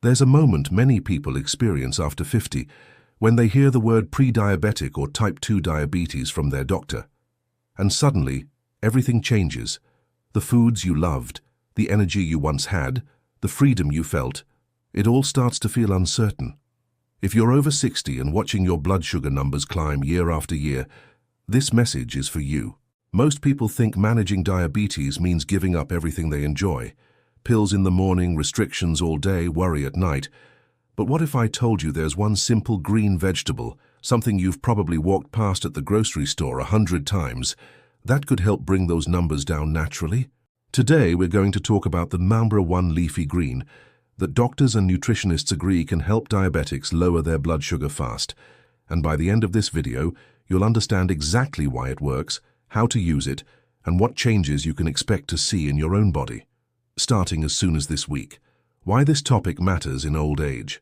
There's a moment many people experience after 50 when they hear the word pre-diabetic or type 2 diabetes from their doctor. And suddenly, everything changes. The foods you loved, the energy you once had, the freedom you felt, it all starts to feel uncertain. If you're over 60 and watching your blood sugar numbers climb year after year, this message is for you. Most people think managing diabetes means giving up everything they enjoy. Pills in the morning, restrictions all day, worry at night. But what if I told you there's one simple green vegetable, something you've probably walked past at the grocery store 100 times, that could help bring those numbers down naturally? Today we're going to talk about the number one leafy green that doctors and nutritionists agree can help diabetics lower their blood sugar fast. And by the end of this video, you'll understand exactly why it works, how to use it, and what changes you can expect to see in your own body. Starting as soon as this week. Why this topic matters in old age.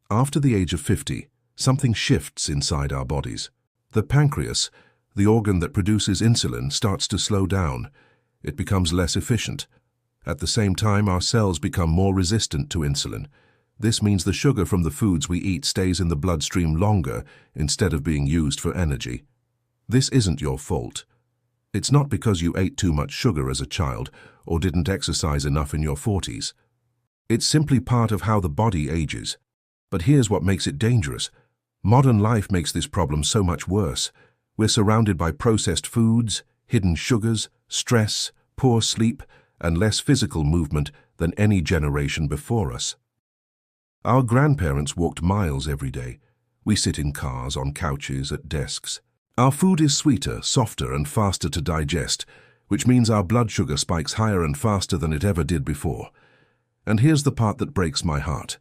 After the age of 50, something shifts inside our bodies. The pancreas, the organ that produces insulin, starts to slow down. It becomes less efficient. At the same time, our cells become more resistant to insulin. This means the sugar from the foods we eat stays in the bloodstream longer instead of being used for energy. This isn't your fault. It's not because you ate too much sugar as a child or didn't exercise enough in your 40s. It's simply part of how the body ages. But here's what makes it dangerous. Modern life makes this problem so much worse. We're surrounded by processed foods, hidden sugars, stress, poor sleep, and less physical movement than any generation before us. Our grandparents walked miles every day. We sit in cars, on couches, at desks. Our food is sweeter, softer, and faster to digest, which means our blood sugar spikes higher and faster than it ever did before. And here's the part that breaks my heart.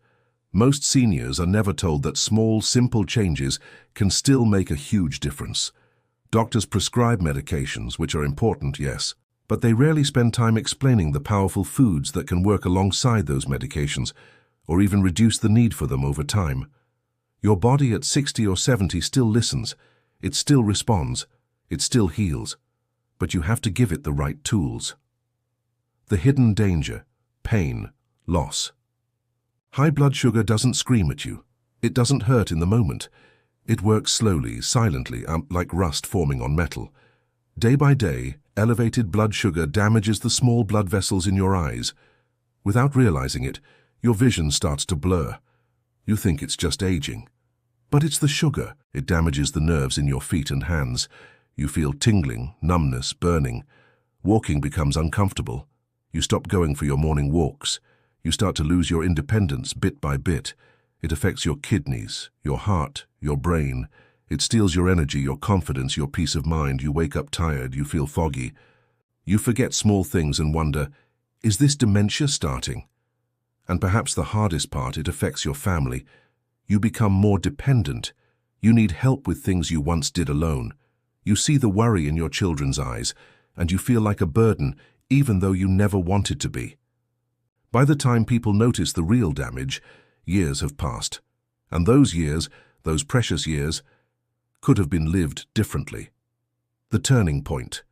Most seniors are never told that small, simple changes can still make a huge difference. Doctors prescribe medications, which are important, yes, but they rarely spend time explaining the powerful foods that can work alongside those medications, or even reduce the need for them over time. Your body at 60 or 70 still listens, it still responds, it still heals, but you have to give it the right tools. The hidden danger, pain, loss. High blood sugar doesn't scream at you. It doesn't hurt in the moment. It works slowly, silently, like rust forming on metal. Day by day, elevated blood sugar damages the small blood vessels in your eyes. Without realizing it, your vision starts to blur. You think it's just aging. But it's the sugar. It damages the nerves in your feet and hands. You feel tingling, numbness, burning. Walking becomes uncomfortable. You stop going for your morning walks. You start to lose your independence bit by bit. It affects your kidneys, your heart, your brain. It steals your energy, your confidence, your peace of mind. You wake up tired, you feel foggy. You forget small things and wonder, is this dementia starting? And perhaps the hardest part, it affects your family. You become more dependent. You need help with things you once did alone. You see the worry in your children's eyes, and you feel like a burden, even though you never wanted to be. By the time people notice the real damage, years have passed. And those years, those precious years, could have been lived differently. The turning point.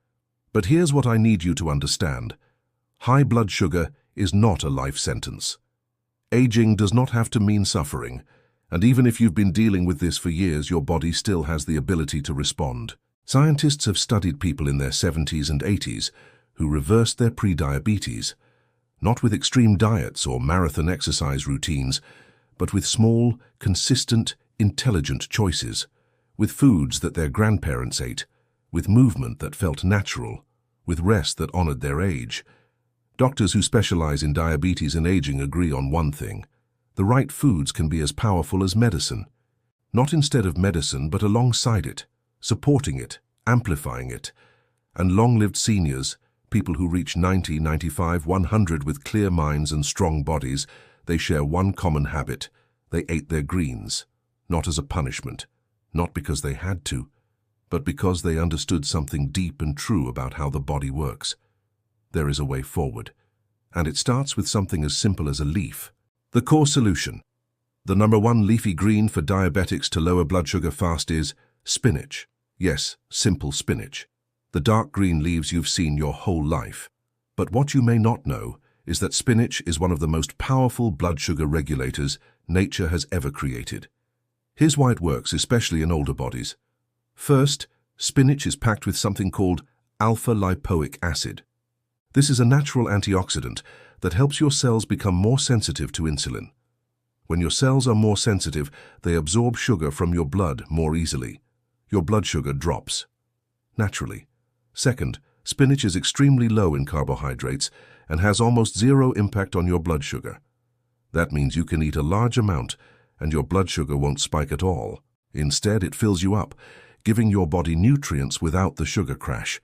But here's what I need you to understand. High blood sugar is not a life sentence. Aging does not have to mean suffering, and even if you've been dealing with this for years, your body still has the ability to respond. Scientists have studied people in their 70s and 80s who reversed their prediabetes, not with extreme diets or marathon exercise routines, but with small, consistent, intelligent choices, with foods that their grandparents ate, with movement that felt natural, with rest that honored their age. Doctors who specialize in diabetes and aging agree on one thing. The right foods can be as powerful as medicine. Not instead of medicine, but alongside it, supporting it, amplifying it. And long-lived seniors, people who reach 90, 95, 100 with clear minds and strong bodies, they share one common habit. They ate their greens, not as a punishment, not because they had to, but because they understood something deep and true about how the body works. There is a way forward, and it starts with something as simple as a leaf. The core solution. The number one leafy green for diabetics to lower blood sugar fast is spinach. Yes, simple spinach. The dark green leaves you've seen your whole life. But what you may not know is that spinach is one of the most powerful blood sugar regulators nature has ever created. Here's why it works, especially in older bodies. First, spinach is packed with something called alpha-lipoic acid. This is a natural antioxidant that helps your cells become more sensitive to insulin. When your cells are more sensitive, they absorb sugar from your blood more easily. Your blood sugar drops naturally. Second, spinach is extremely low in carbohydrates and has almost zero impact on your blood sugar. That means you can eat a large amount and your blood sugar won't spike at all. Instead, it fills you up, giving your body nutrients without the sugar crash.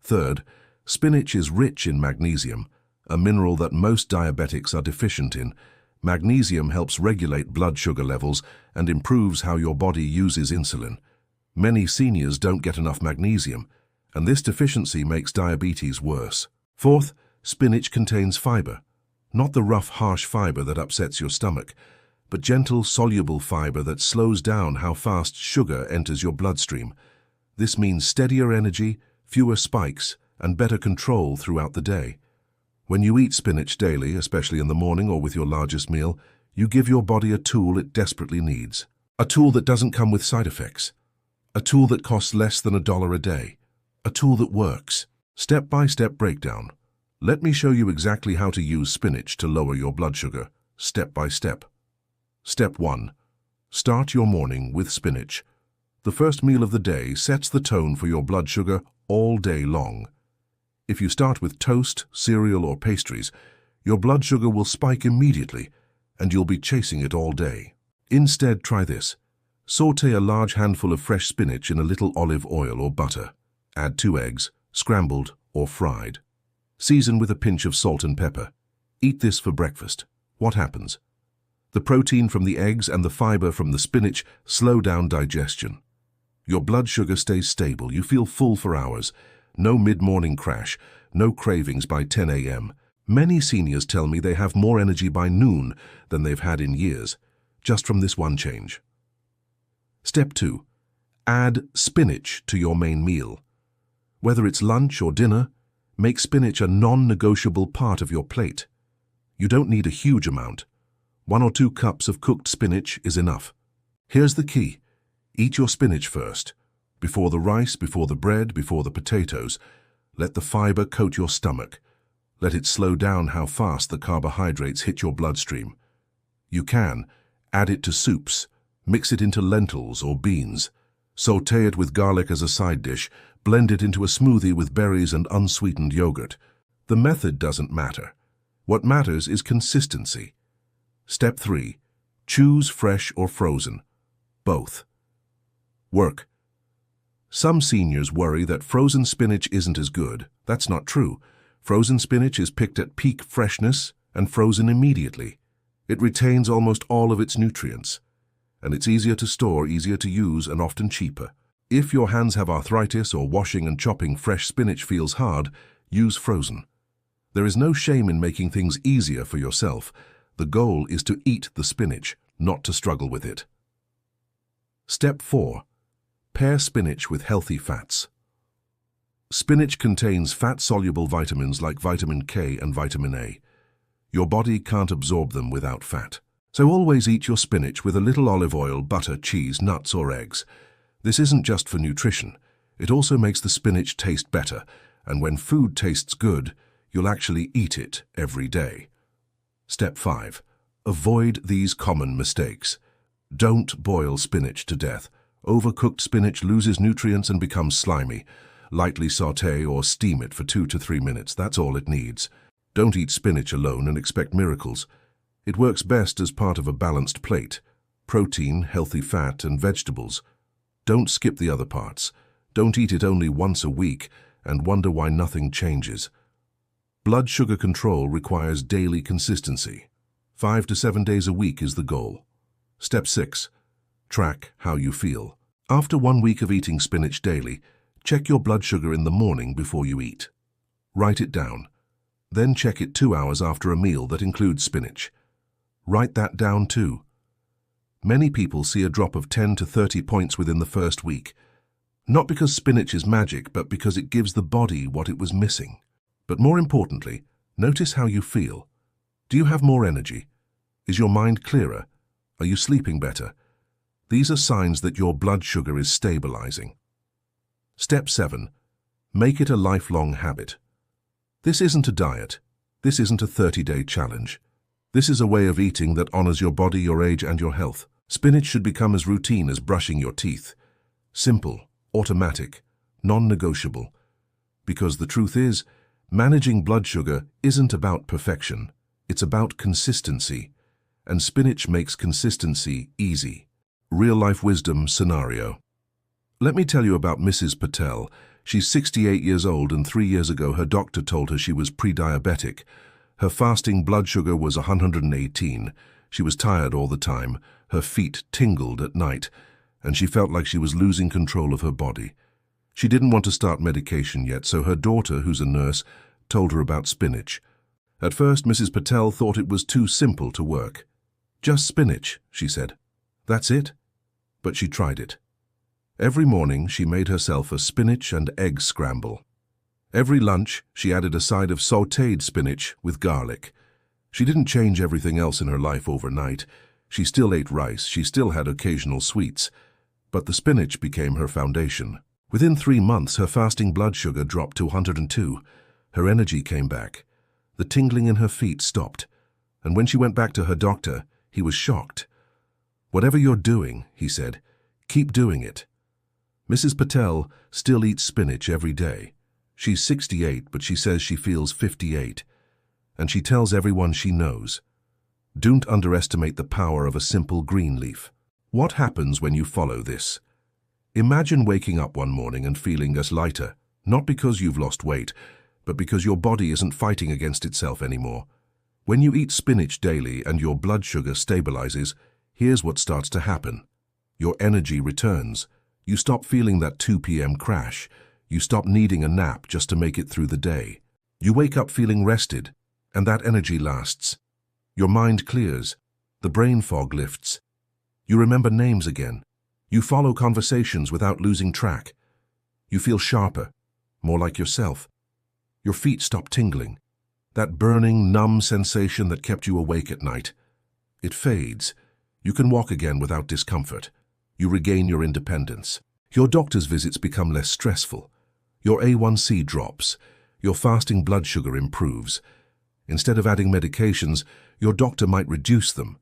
Third, spinach is rich in magnesium, a mineral that most diabetics are deficient in. Magnesium helps regulate blood sugar levels and improves how your body uses insulin. Many seniors don't get enough magnesium, and this deficiency makes diabetes worse. Fourth, spinach contains fiber. Not the rough, harsh fiber that upsets your stomach, but gentle, soluble fiber that slows down how fast sugar enters your bloodstream. This means steadier energy, fewer spikes, and better control throughout the day. When you eat spinach daily, especially in the morning or with your largest meal, you give your body a tool it desperately needs. A tool that doesn't come with side effects. A tool that costs less than $1 a day. A tool that works. Step-by-step breakdown. Let me show you exactly how to use spinach to lower your blood sugar, step by step. Step 1. Start your morning with spinach. The first meal of the day sets the tone for your blood sugar all day long. If you start with toast, cereal, or pastries, your blood sugar will spike immediately, and you'll be chasing it all day. Instead, try this. Sauté a large handful of fresh spinach in a little olive oil or butter. Add 2 eggs, scrambled or fried. Season with a pinch of salt and pepper. Eat this for breakfast. What happens? The protein from the eggs and the fiber from the spinach slow down digestion. Your blood sugar stays stable. You feel full for hours. No mid-morning crash, no cravings by 10 a.m. Many seniors tell me they have more energy by noon than they've had in years, just from this one change. Step 2. Add spinach to your main meal. Whether it's lunch or dinner, make spinach a non-negotiable part of your plate. You don't need a huge amount. 1 or 2 cups of cooked spinach is enough. Here's the key. Eat your spinach first. Before the rice, before the bread, before the potatoes. Let the fiber coat your stomach. Let it slow down how fast the carbohydrates hit your bloodstream. You can add it to soups, mix it into lentils or beans, sauté it with garlic as a side dish, blend it into a smoothie with berries and unsweetened yogurt. The method doesn't matter. What matters is consistency. Step 3. Choose fresh or frozen. Both. Work. Some seniors worry that frozen spinach isn't as good. That's not true. Frozen spinach is picked at peak freshness and frozen immediately. It retains almost all of its nutrients. And it's easier to store, easier to use, and often cheaper. If your hands have arthritis or washing and chopping fresh spinach feels hard, use frozen. There is no shame in making things easier for yourself. The goal is to eat the spinach, not to struggle with it. Step 4. Pair spinach with healthy fats. Spinach contains fat-soluble vitamins like vitamin K and vitamin A. Your body can't absorb them without fat. So always eat your spinach with a little olive oil, butter, cheese, nuts, or eggs. This isn't just for nutrition. It also makes the spinach taste better, and when food tastes good, you'll actually eat it every day. Step 5. Avoid these common mistakes. Don't boil spinach to death. Overcooked spinach loses nutrients and becomes slimy. Lightly sauté or steam it for 2 to 3 minutes. That's all it needs. Don't eat spinach alone and expect miracles. It works best as part of a balanced plate. Protein, healthy fat, and vegetables. Don't skip the other parts. Don't eat it only once a week and wonder why nothing changes. Blood sugar control requires daily consistency. 5 to 7 days a week is the goal. Step 6. Track how you feel. After 1 week of eating spinach daily, check your blood sugar in the morning before you eat. Write it down. Then check it 2 hours after a meal that includes spinach. Write that down too. Many people see a drop of 10 to 30 points within the first week. Not because spinach is magic, but because it gives the body what it was missing. But more importantly, Notice how you feel. Do you have more energy? Is your mind clearer? Are you sleeping better? These are signs that your blood sugar is stabilizing. Step 7. Make it a lifelong habit. This isn't a diet. This isn't a 30-day challenge. This is a way of eating that honors your body, your age, and your health. Spinach should become as routine as brushing your teeth. Simple, automatic, non-negotiable. Because the truth is, managing blood sugar isn't about perfection. It's about consistency. And spinach makes consistency easy. Real-life wisdom scenario. Let me tell you about Mrs. Patel. She's 68 years old, and 3 years ago her doctor told her she was pre-diabetic. Her fasting blood sugar was 118. She was tired all the time. Her feet tingled at night, and she felt like she was losing control of her body. She didn't want to start medication yet, so her daughter, who's a nurse, told her about spinach. At first, Mrs. Patel thought it was too simple to work. Just spinach, she said. That's it? But she tried it. Every morning, she made herself a spinach and egg scramble. Every lunch, she added a side of sautéed spinach with garlic. She didn't change everything else in her life overnight. She still ate rice, she still had occasional sweets. But the spinach became her foundation. Within 3 months, her fasting blood sugar dropped to 102. Her energy came back. The tingling in her feet stopped. And when she went back to her doctor, he was shocked. "Whatever you're doing," he said, "keep doing it." Mrs. Patel still eats spinach every day. She's 68, but she says she feels 58. And she tells everyone she knows. Don't underestimate the power of a simple green leaf. What happens when you follow this? Imagine waking up one morning and feeling as lighter, not because you've lost weight, but because your body isn't fighting against itself anymore. When you eat spinach daily and your blood sugar stabilizes, here's what starts to happen. Your energy returns. You stop feeling that 2 p.m. crash. You stop needing a nap just to make it through the day. You wake up feeling rested, and that energy lasts. Your mind clears. The brain fog lifts. You remember names again. You follow conversations without losing track. You feel sharper, more like yourself. Your feet stop tingling. That burning, numb sensation that kept you awake at night. It fades. You can walk again without discomfort. You regain your independence. Your doctor's visits become less stressful. Your A1C drops. Your fasting blood sugar improves. Instead of adding medications, your doctor might reduce them.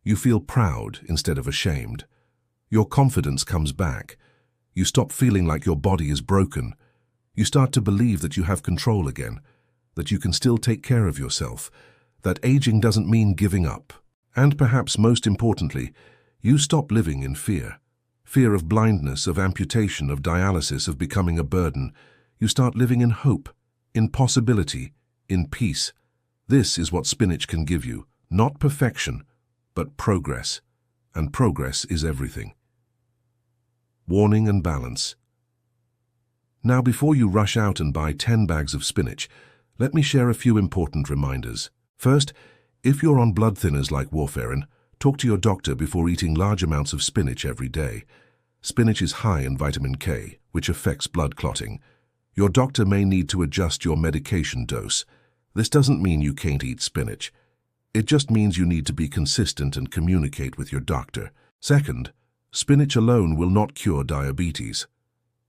You feel proud instead of ashamed. Your confidence comes back. You stop feeling like your body is broken. You start to believe that you have control again, that you can still take care of yourself, that aging doesn't mean giving up. And perhaps most importantly, you stop living in fear. Fear of blindness, of amputation, of dialysis, of becoming a burden. You start living in hope, in possibility, in peace. This is what spinach can give you, not perfection, but progress. And progress is everything. Warning and balance. Now, before you rush out and buy 10 bags of spinach, let me share a few important reminders. First, if you're on blood thinners like warfarin, talk to your doctor before eating large amounts of spinach every day. Spinach is high in vitamin K, which affects blood clotting. Your doctor may need to adjust your medication dose. This doesn't mean you can't eat spinach. It just means you need to be consistent and communicate with your doctor. Second, spinach alone will not cure diabetes.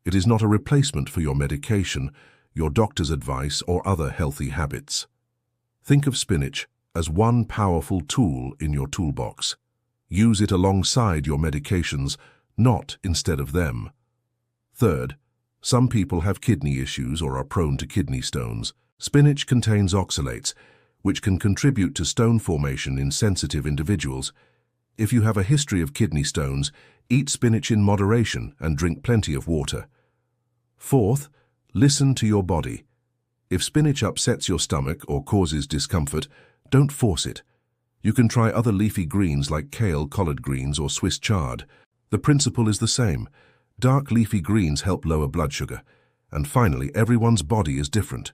It is not a replacement for your medication, your doctor's advice, or other healthy habits. Think of spinach as one powerful tool in your toolbox. Use it alongside your medications, not instead of them. Third, some people have kidney issues or are prone to kidney stones. Spinach contains oxalates, which can contribute to stone formation in sensitive individuals. If you have a history of kidney stones, eat spinach in moderation and drink plenty of water. Fourth, listen to your body. If spinach upsets your stomach or causes discomfort, don't force it. You can try other leafy greens like kale, collard greens, or Swiss chard. The principle is the same. Dark leafy greens help lower blood sugar. And finally, everyone's body is different.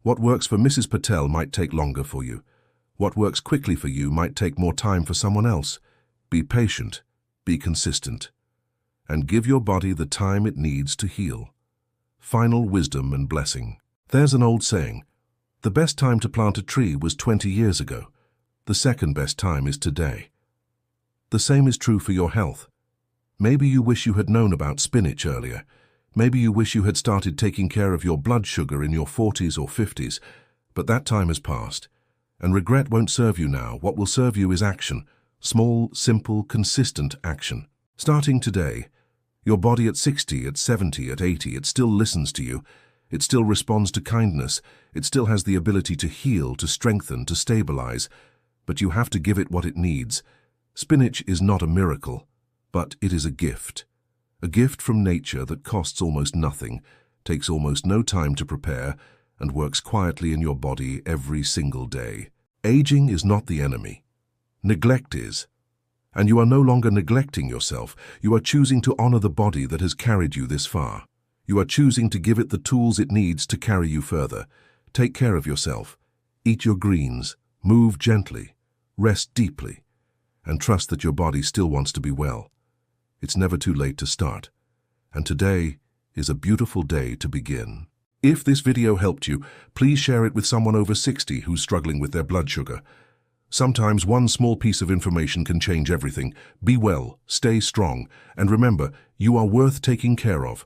What works for Mrs. Patel might take longer for you. What works quickly for you might take more time for someone else. Be patient, be consistent, and give your body the time it needs to heal. Final wisdom and blessing. There's an old saying, The best time to plant a tree was 20 years ago. The second best time is today. The same is true for your health. Maybe you wish you had known about spinach earlier. Maybe you wish you had started taking care of your blood sugar in your 40s or 50s, but that time has passed. And regret won't serve you now. What will serve you is action. Small, simple, consistent action. Starting today, your body at 60, at 70, at 80, it still listens to you. It still responds to kindness. It still has the ability to heal, to strengthen, to stabilize. But you have to give it what it needs. Spinach is not a miracle, but it is a gift. A gift from nature that costs almost nothing, takes almost no time to prepare, and works quietly in your body every single day. Aging is not the enemy. Neglect is. And you are no longer neglecting yourself. You are choosing to honor the body that has carried you this far. You are choosing to give it the tools it needs to carry you further. Take care of yourself. Eat your greens. Move gently. Rest deeply. And trust that your body still wants to be well. It's never too late to start. And today is a beautiful day to begin. If this video helped you, please share it with someone over 60 who's struggling with their blood sugar. Sometimes one small piece of information can change everything. Be well, stay strong, and remember, you are worth taking care of.